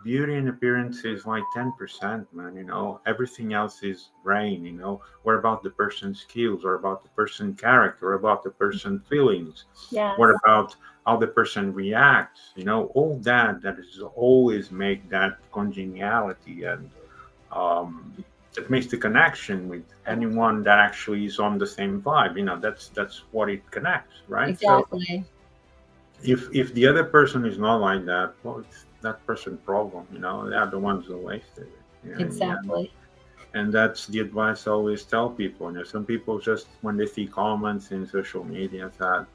and appearance is like 10%, man. Everything else is brain. What about the person's skills, or about the person's character, or about the person's feelings, yes, what about how the person reacts, all that is always make that congeniality, and um, it makes the connection with anyone that actually is on the same vibe. That's what it connects, right? So exactly, if the other person is not like that, well, it's that person's problem. They are the ones who wasted it. In the end. exactly. And that's the advice I always tell people. Some people just when they see comments in social media that,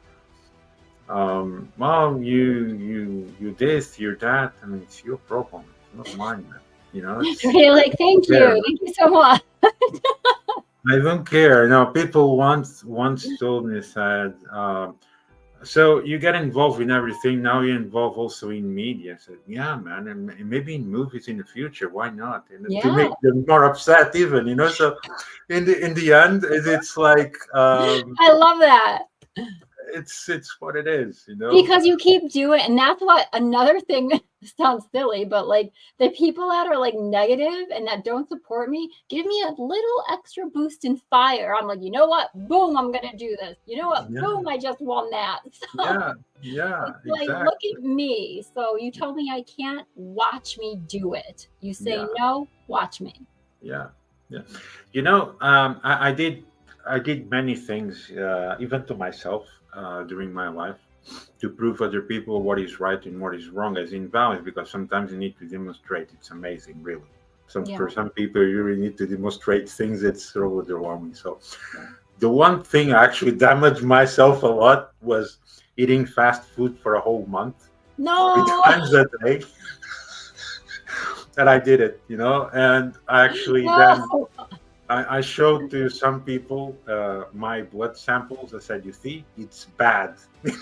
well, you this, you're that. I mean, it's your problem. It's not mine, man. It's You're like, thank there. you so much. I don't care. People once told me, said, so you get involved in everything. Now you're involved also in media. I said, yeah, man, and maybe in movies in the future. Why not? And to Yeah, make them more upset, even. So in the end, it's like I love that. it's what it is. Because you keep doing, and that's what another thing sounds silly, but like the people that are like negative and that don't support me, give me a little extra boost in fire. I'm like, you know what? Boom, I'm gonna do this. You know what? Yeah, Boom, I just won that. So yeah, yeah, it's like, look exactly. at me. So you told me I can't, watch me do it. You say Yeah, no, watch me. yeah, yeah. I did many things, even to myself, during my life, to prove other people what is right and what is wrong as invalid, because sometimes you need to demonstrate. It's amazing, really. Yeah. For some people, you really need to demonstrate things. It's overwhelming. So, The one thing I actually damaged myself a lot was eating fast food for a whole month, three No. times a day. And I did it, and I actually then No. I showed to some people my blood samples. I said, "You see, it's bad." Yeah.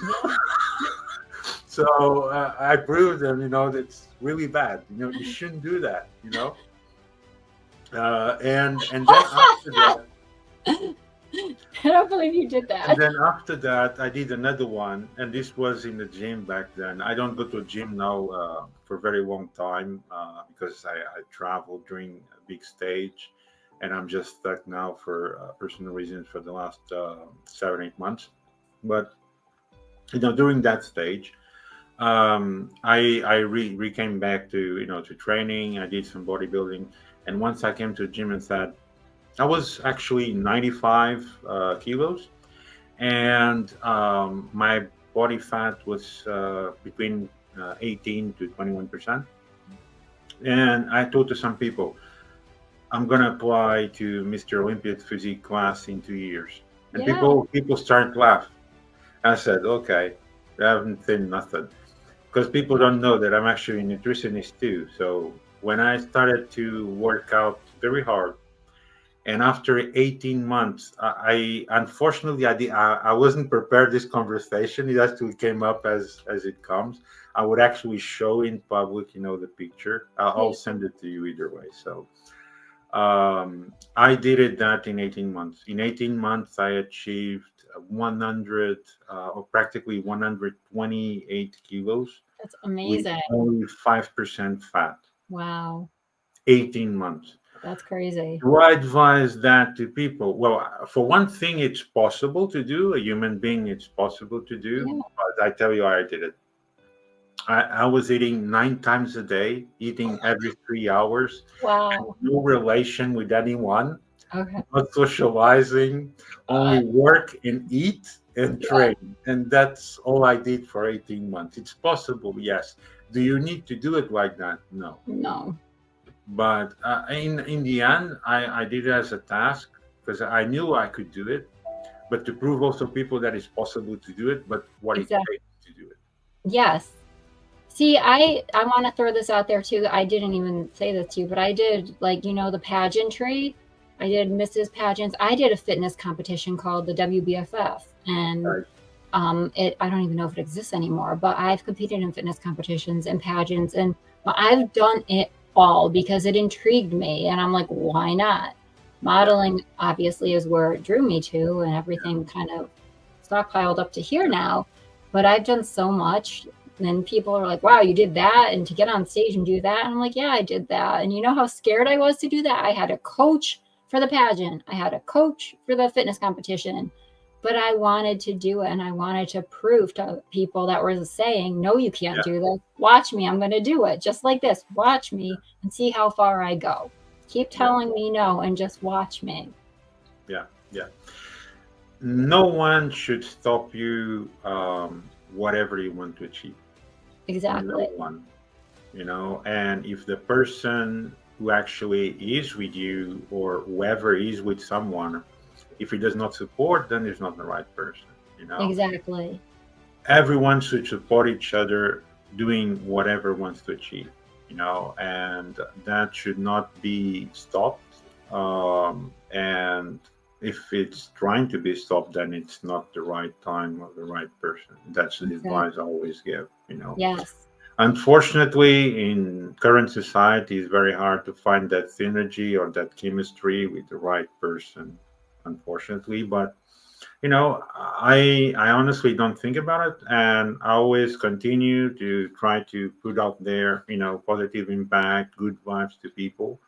So I proved them, that it's really bad. You shouldn't do that. And then after that, I don't believe you did and that. then after that, I did another one, and this was in the gym back then. I don't go to a gym now for a very long time because I traveled during a big stage, and I'm just stuck now for personal reasons for the last 7 8 months. But during that stage, I came back to to training. I did some bodybuilding, and once I came to the gym and said I was actually 95 kilos, and my body fat was between 18 to 21%. And I told to some people, I'm gonna apply to Mr. Olympiad physique class in 2 years, and Yeah. people started to laugh. I said, okay, I haven't seen nothing, because people don't know that I'm actually a nutritionist too. So when I started to work out very hard, and after 18 months, I unfortunately I wasn't prepared this conversation. It actually came up as it comes. I would actually show in public, the picture. I'll Yeah. send it to you either way. So I did it that in 18 months. In 18 months, I achieved 100 or practically 128 kilos That's with amazing. only 5% fat. Wow. 18 months. That's crazy. Do I advise that to people? Well, for one thing, it's possible to do. A human being, it's possible to do. Yeah. But I tell you, I did it. I was eating 9 times a day, eating every 3 hours, Wow. no relation with anyone, Okay. not socializing, Uh, only work and eat and yeah. train. And that's all I did for 18 months. It's possible, yes. Do you need to do it like that? No. No. But in the end, I did it as a task because I knew I could do it, but to prove also people that it's possible to do it, but what it Exactly. takes to do it. Yes. See, I want to throw this out there too. I didn't even say this to you, but I did, like, the pageantry. I did Mrs. Pageants. I did a fitness competition called the WBFF, and Right. I don't even know if it exists anymore, but I've competed in fitness competitions and pageants, and I've done it all because it intrigued me, and I'm like, why not? Yeah. Modeling obviously is where it drew me to, and everything kind of stockpiled up to here now. But I've done so much, and people are like, wow, you did that, and to get on stage and do that. And I'm like, yeah, I did that. And you know how scared I was to do that? I had a coach for the pageant, I had a coach for the fitness competition, but I wanted to do it, and I wanted to prove to people that were saying, no, you can't Yeah. do this. Watch me, I'm going to do it just like this. Watch me and see how far I go. Keep Yeah. telling me no and just watch me. Yeah. Yeah. No one should stop you, whatever you want to achieve. No Exactly. one, and if the person who actually is with you or whoever is with someone, if he does not support, then he's not the right person. Exactly. Everyone should support each other doing whatever wants to achieve, and that should not be stopped. And if it's trying to be stopped, then it's not the right time or the right person. That's the Exactly. advice I always give. Yes. Unfortunately, in current society, it's very hard to find that synergy or that chemistry with the right person, unfortunately. But I honestly don't think about it, and I always continue to try to put out there, positive impact, good vibes to people.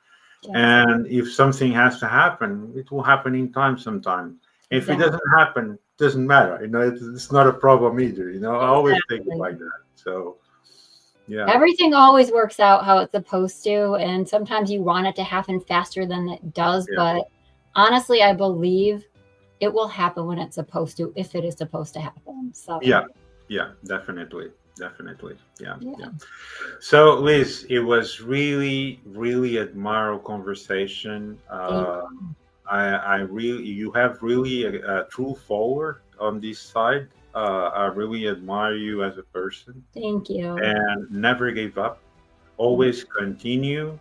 Yes. And if something has to happen, it will happen in time sometime. If it Exactly. doesn't happen, it doesn't matter. It's not a problem either. I always think it Exactly. like that. So yeah, Everything always works out how it's supposed to, and sometimes you want it to happen faster than it does, yeah, but honestly, I believe it will happen when it's supposed to, if it is supposed to happen. So, yeah, yeah, definitely, definitely, yeah, yeah. yeah. So Liz, it was really, really admirable conversation. Thank I really, you have really a true follower on this side. I really admire you as a person, Thank you. and never give up. Always continue.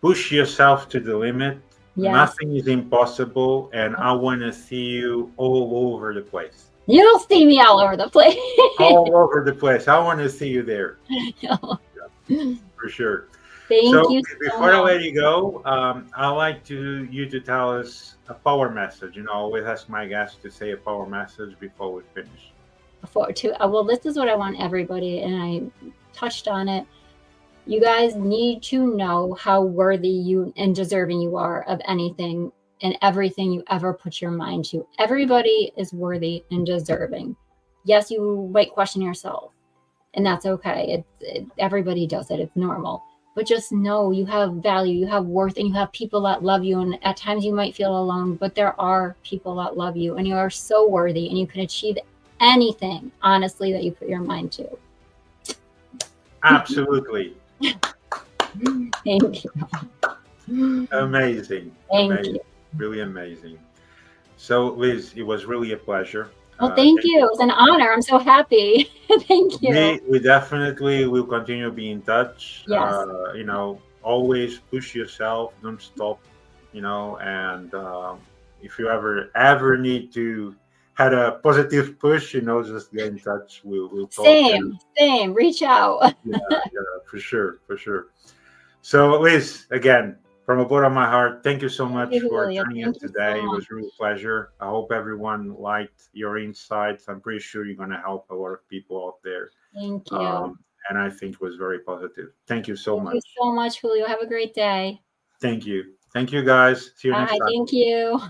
Push yourself to the limit. Yes. Nothing is impossible, and I want to see you all over the place. You'll see me all over the place. All over the place. I want to see you there. For sure. Thank So you so before I much. let you go, I'd like you to tell us a power message. I always ask my guests to say a power message before we finish. Well, this is what I want everybody, and I touched on it. You guys need to know how worthy you and deserving you are of anything and everything you ever put your mind to. Everybody is worthy and deserving. Yes, you might question yourself, and that's okay. Everybody does it. It's normal. But just know you have value, you have worth, and you have people that love you. And at times you might feel alone, but there are people that love you, and you are so worthy, and you can achieve anything, honestly, that you put your mind to. Absolutely. Thank you. Amazing. Thank Amazing. you. Really amazing. So, Liz, it was really a pleasure. Well, thank you. It was an honor. I'm so happy. Thank you. We definitely will continue to be in touch. Yes. Always push yourself. Don't stop. And if you ever need to had a positive push, just get in touch. We'll talk. Same. Reach out. Yeah, for sure, for sure. So, Liz, again, from the bottom of my heart, thank you so Thank much you, for Julia. joining us Thank you so today. It much. was really a pleasure. I hope everyone liked your insights. I'm pretty sure you're going to help a lot of people out there. Thank you. And I think it was very positive. Thank you so Thank you much. so much, Julio. Have a great day. Thank you. Thank you, guys. See you next Bye. time. Thank you.